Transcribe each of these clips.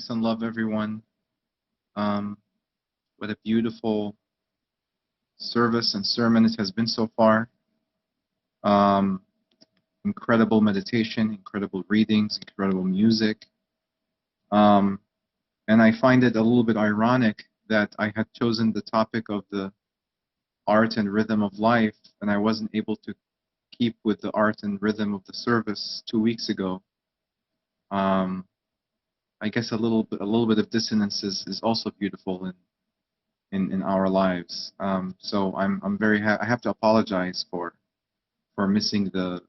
Peace and love, everyone. Um, what a beautiful service and sermon it has been so far. Um, Incredible meditation, incredible readings, incredible music. Um, and I find it a little bit ironic that I had chosen the topic of the art and rhythm of life, and I wasn't able to keep with the art and rhythm of the service 2 weeks ago. Um, I guess a little bit of dissonance is also beautiful in our lives. So I'm very I have to apologize for missing the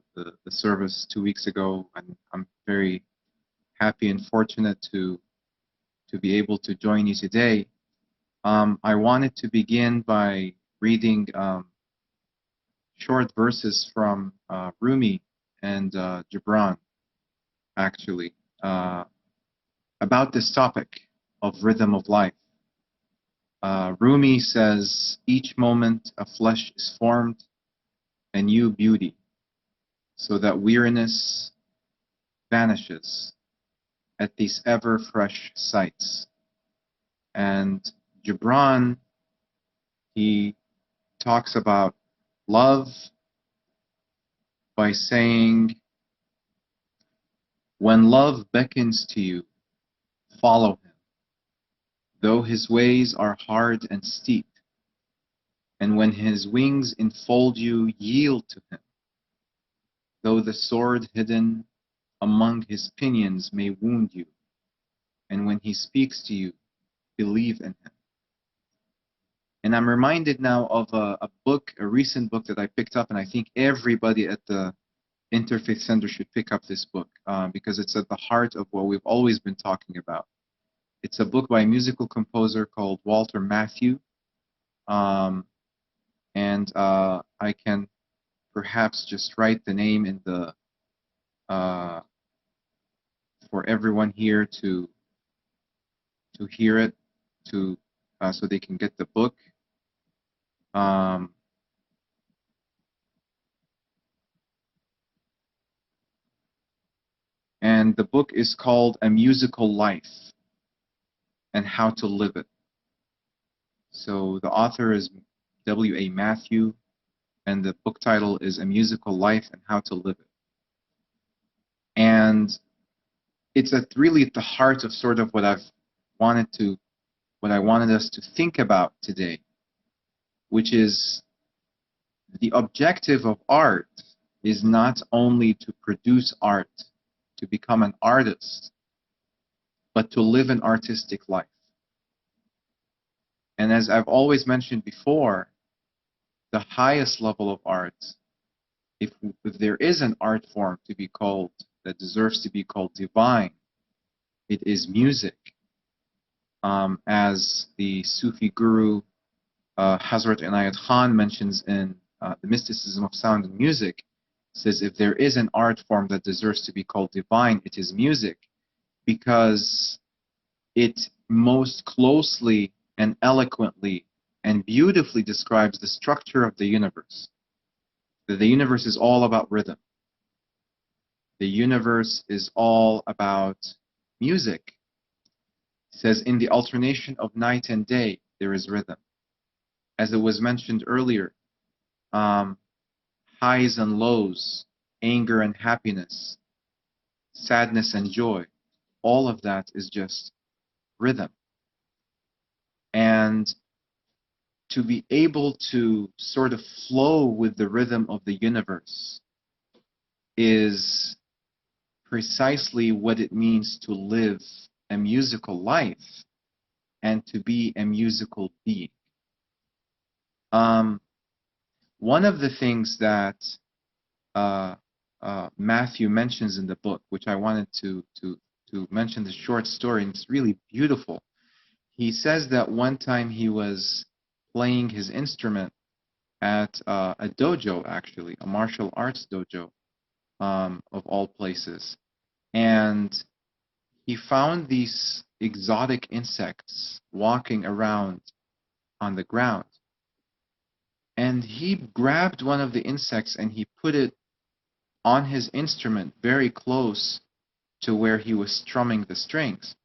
service 2 weeks ago, and I'm very happy and fortunate to be able to join you today. I wanted to begin by reading short verses from Rumi and Gibran, actually, uh, about this topic of rhythm of life. Rumi says, "Each moment a flesh is formed, a new beauty, so that weariness vanishes at these ever fresh sights." And Gibran, he talks about love by saying, "When love beckons to you, follow him, though his ways are hard and steep, and when his wings enfold you, yield to him, though the sword hidden among his pinions may wound you, and when he speaks to you, believe in him." And I'm reminded now of a book, a recent book that I picked up, and I think everybody at the Interfaith Center should pick up this book because it's at the heart of what we've always been talking about. It's a book by a musical composer called Walter Matthau, and I can perhaps just write the name in the for everyone here to hear it, to so they can get the book. And the book is called A Musical Life and How to Live It. So the author is W.A. Matthau, and the book title is A Musical Life and How to Live It. And it's really at the heart of sort of what I wanted us to think about today, which is the objective of art is not only to produce art, to become an artist, but to live an artistic life. And as I've always mentioned before, the highest level of art, if there is an art form to be called, that deserves to be called divine, it is music. As the Sufi guru Hazrat Inayat Khan mentions in The Mysticism of Sound and Music, says if there is an art form that deserves to be called divine, it is music, because it most closely and eloquently and beautifully describes the structure of the universe. The universe is all about rhythm. The universe is all about music. It says, in the alternation of night and day, there is rhythm. As it was mentioned earlier, highs and lows, anger and happiness, sadness and joy, all of that is just rhythm. And to be able to sort of flow with the rhythm of the universe is precisely what it means to live a musical life and to be a musical being. One of the things that Matthau mentions in the book, which I wanted to mention the short story, and it's really beautiful. He says that one time he was playing his instrument at a dojo, actually, a martial arts dojo, of all places. And he found these exotic insects walking around on the ground. And he grabbed one of the insects and he put it on his instrument very close to where he was strumming the strings.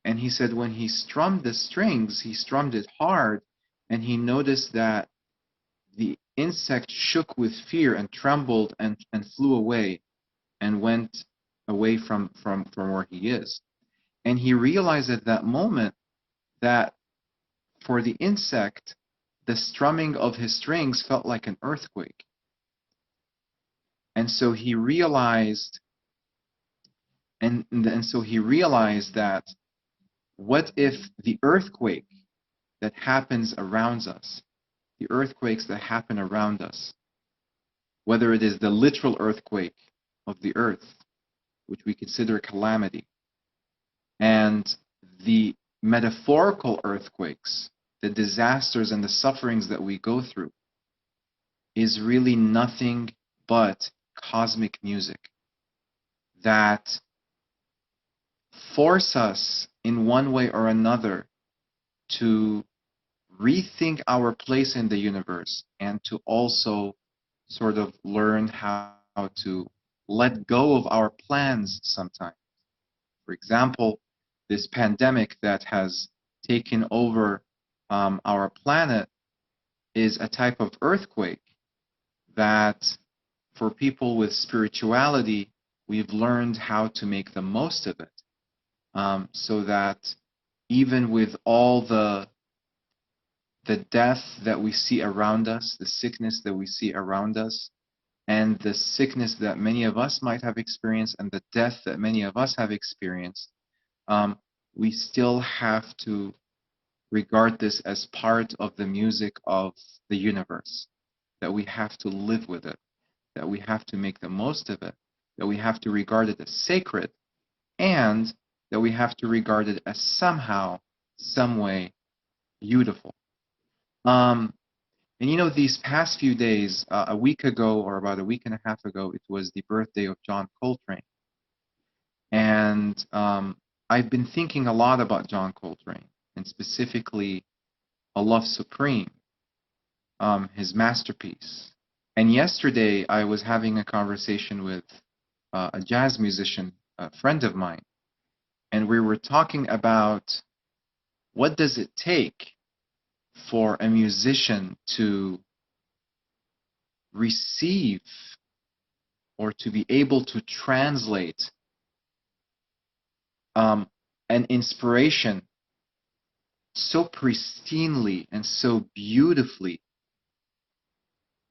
And he said when he strummed the strings, he strummed it hard, and he noticed that the insect shook with fear and trembled and flew away and went away from where he is. And he realized at that moment that for the insect, the strumming of his strings felt like an earthquake. And so he realized, and so he realized that what if the earthquake that happens around us, the earthquakes that happen around us, whether it is the literal earthquake of the earth, which we consider a calamity, and the metaphorical earthquakes, the disasters and the sufferings that we go through, is really nothing but cosmic music that force us in one way or another to rethink our place in the universe and to also sort of learn how to let go of our plans sometimes. For example, this pandemic that has taken over our planet is a type of earthquake that for people with spirituality, we've learned how to make the most of it, so that even with all the death that we see around us, the sickness that we see around us, and the sickness that many of us might have experienced, and the death that many of us have experienced, we still have to regard this as part of the music of the universe, that we have to live with it, that we have to make the most of it, that we have to regard it as sacred, and that we have to regard it as somehow, some way, beautiful. And you know, these past few days, a week ago or about a week and a half ago, it was the birthday of John Coltrane. And I've been thinking a lot about John Coltrane, and specifically A Love Supreme, his masterpiece. And yesterday, I was having a conversation with a jazz musician, a friend of mine, and we were talking about what does it take for a musician to receive or to be able to translate an inspiration so pristinely and so beautifully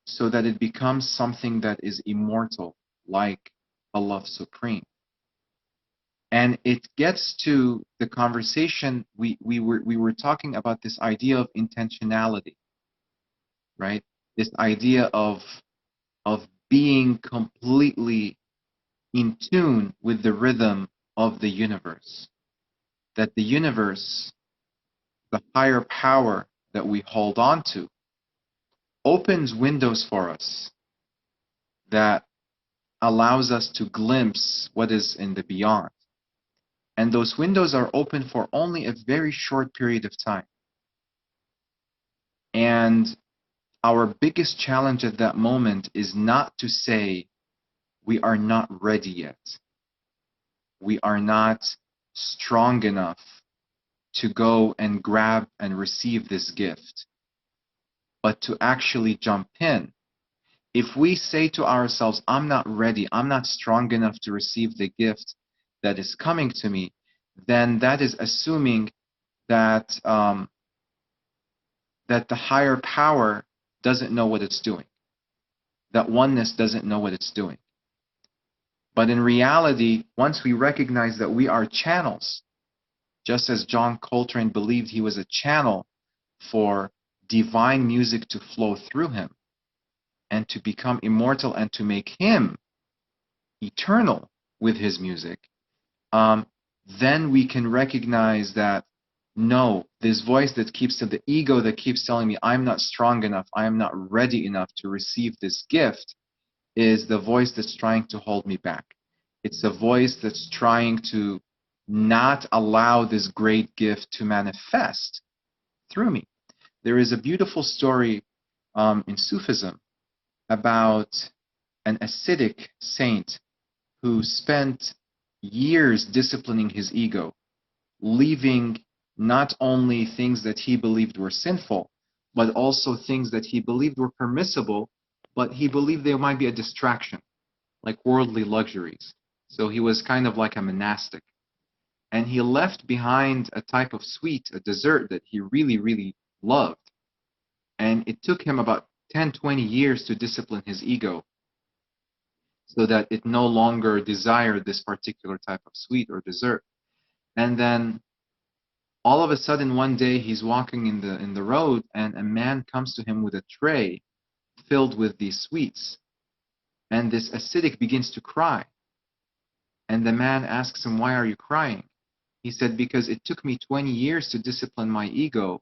so that it becomes something that is immortal, like A Love Supreme. And it gets to the conversation we were talking about, this idea of intentionality, right? This idea of being completely in tune with the rhythm of the universe. That the universe, the higher power that we hold on to, opens windows for us that allows us to glimpse what is in the beyond. And those windows are open for only a very short period of time. And our biggest challenge at that moment is not to say, we are not ready yet. We are not strong enough to go and grab and receive this gift, but to actually jump in. If we say to ourselves, I'm not ready, I'm not strong enough to receive the gift that is coming to me, then that is assuming that that the higher power doesn't know what it's doing, that oneness doesn't know what it's doing. But in reality, once we recognize that we are channels, just as John Coltrane believed he was a channel for divine music to flow through him and to become immortal and to make him eternal with his music, then we can recognize that no, this voice that keeps the ego that keeps telling me I'm not strong enough, I am not ready enough to receive this gift, is the voice that's trying to hold me back. It's a voice that's trying to not allow this great gift to manifest through me. There is a beautiful story in Sufism about an ascetic saint who spent years disciplining his ego, leaving not only things that he believed were sinful, but also things that he believed were permissible, but he believed they might be a distraction, like worldly luxuries. So he was kind of like a monastic. And he left behind a type of sweet, a dessert that he really, really loved. And it took him about 10, 20 years to discipline his ego so that it no longer desired this particular type of sweet or dessert. And then all of a sudden one day he's walking in the road, and a man comes to him with a tray filled with these sweets. And this ascetic begins to cry. And the man asks him, "Why are you crying?" He said, "Because it took me 20 years to discipline my ego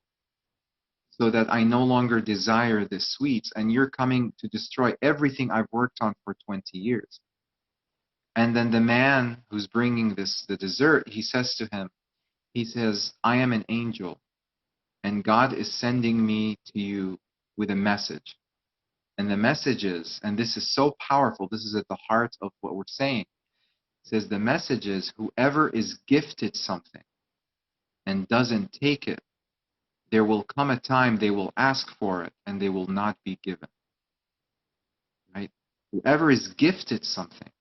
so that I no longer desire the sweets, and you're coming to destroy everything I've worked on for 20 years." And then the man who's bringing the dessert, he says to him, he says, "I am an angel, and God is sending me to you with a message." And the message is, and this is so powerful, this is at the heart of what we're saying. It says the message is, whoever is gifted something and doesn't take it, there will come a time they will ask for it and they will not be given. Right? Whoever is gifted something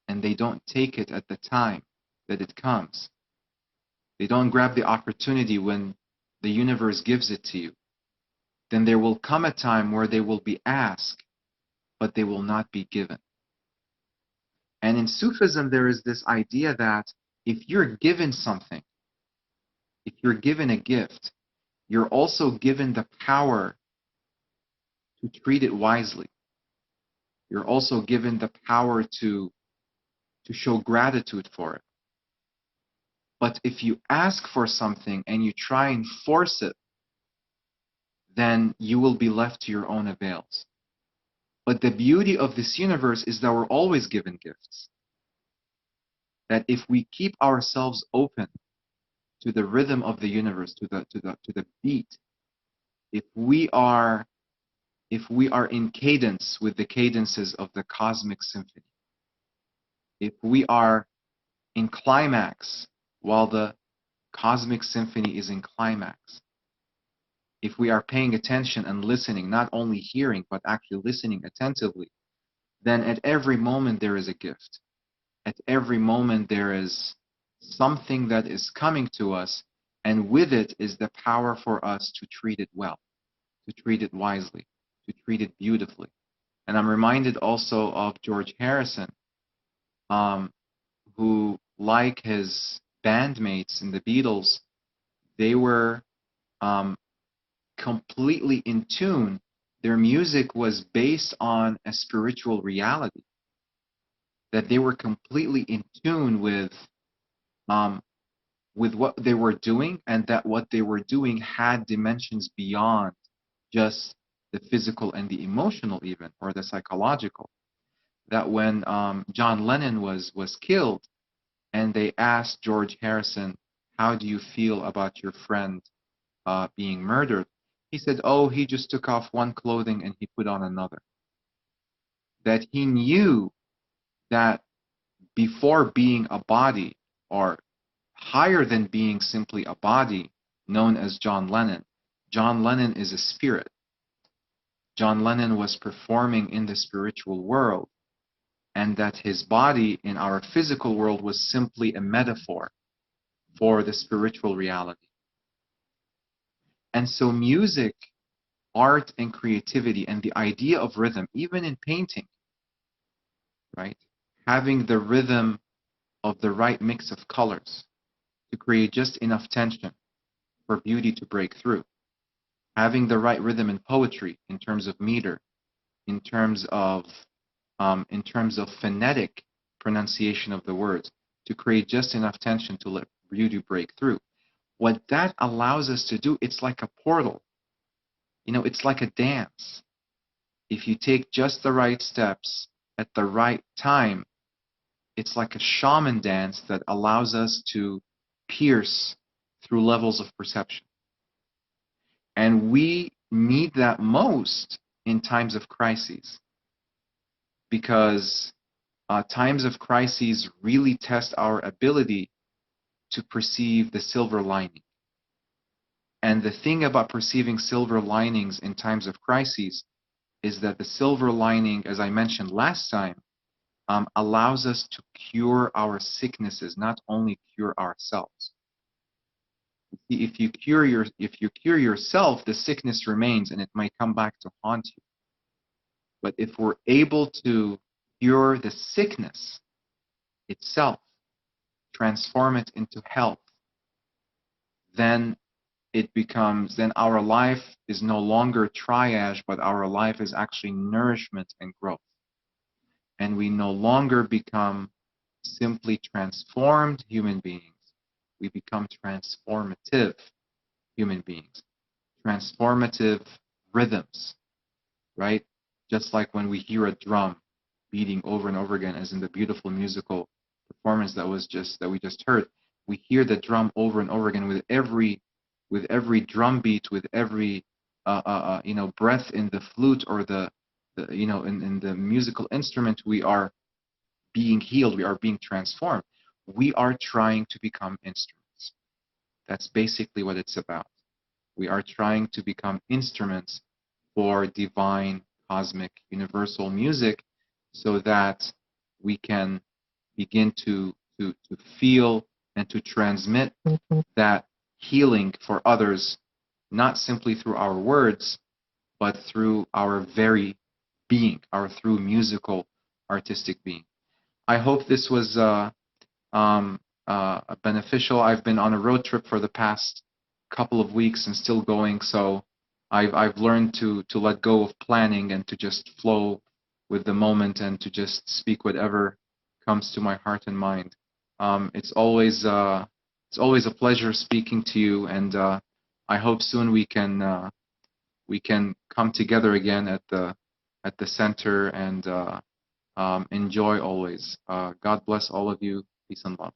and they don't take it at the time that it comes, they don't grab the opportunity when the universe gives it to you, then there will come a time where they will be asked, but they will not be given. And in Sufism, there is this idea that if you're given something, if you're given a gift, you're also given the power to treat it wisely. You're also given the power to show gratitude for it. But if you ask for something and you try and force it, then you will be left to your own avails. But the beauty of this universe is that we're always given gifts. That if we keep ourselves open to the rhythm of the universe, to the beat, if we are in cadence with the cadences of the cosmic symphony, if we are in climax while the cosmic symphony is in climax, if we are paying attention and listening, not only hearing, but actually listening attentively, then at every moment there is a gift. At every moment there is something that is coming to us, and with it is the power for us to treat it well, to treat it wisely, to treat it beautifully. And I'm reminded also of George Harrison, who, like his bandmates in the Beatles, they were completely in tune. Their music was based on a spiritual reality, that they were completely in tune with what they were doing, and that what they were doing had dimensions beyond just the physical and the emotional even, or the psychological. That when John Lennon was killed, and they asked George Harrison, "How do you feel about your friend being murdered?" He said, "Oh, he just took off one clothing and he put on another." That he knew that before being a body, or higher than being simply a body known as John Lennon is a spirit. John Lennon was performing in the spiritual world, and that his body in our physical world was simply a metaphor for the spiritual reality. And so music, art, and creativity, and the idea of rhythm, even in painting, right? Having the rhythm of the right mix of colors to create just enough tension for beauty to break through. Having the right rhythm in poetry in terms of meter, in terms of phonetic pronunciation of the words, to create just enough tension to let beauty break through. What that allows us to do, it's like a portal. It's like a dance. If you take just the right steps at the right time, it's like a shaman dance that allows us to pierce through levels of perception. And we need that most in times of crises, because times of crises really test our ability to perceive the silver lining. And the thing about perceiving silver linings in times of crises is that the silver lining, as I mentioned last time, allows us to cure our sicknesses, not only cure ourselves. If you cure yourself, the sickness remains and it might come back to haunt you. But if we're able to cure the sickness itself, transform it into health, then then our life is no longer triage, but our life is actually nourishment and growth. And we no longer become simply transformed human beings. We become transformative human beings, transformative rhythms, right? Just like when we hear a drum beating over and over again, as in the beautiful musical performance that we just heard, we hear the drum over and over again with every drum beat, with every breath in the flute or in the musical instrument. We are being healed. We are being transformed. We are trying to become instruments. That's basically what it's about. We are trying to become instruments for divine, cosmic, universal music, so that we can begin to feel and to transmit that healing for others, not simply through our words, but through our very being, our through musical, artistic being. I hope this was beneficial. I've been on a road trip for the past couple of weeks and still going, so I've learned to let go of planning and to just flow with the moment and to just speak whatever comes to my heart and mind. It's always a pleasure speaking to you, and I hope soon we can come together again at the center and enjoy always. God bless all of you. Peace and love.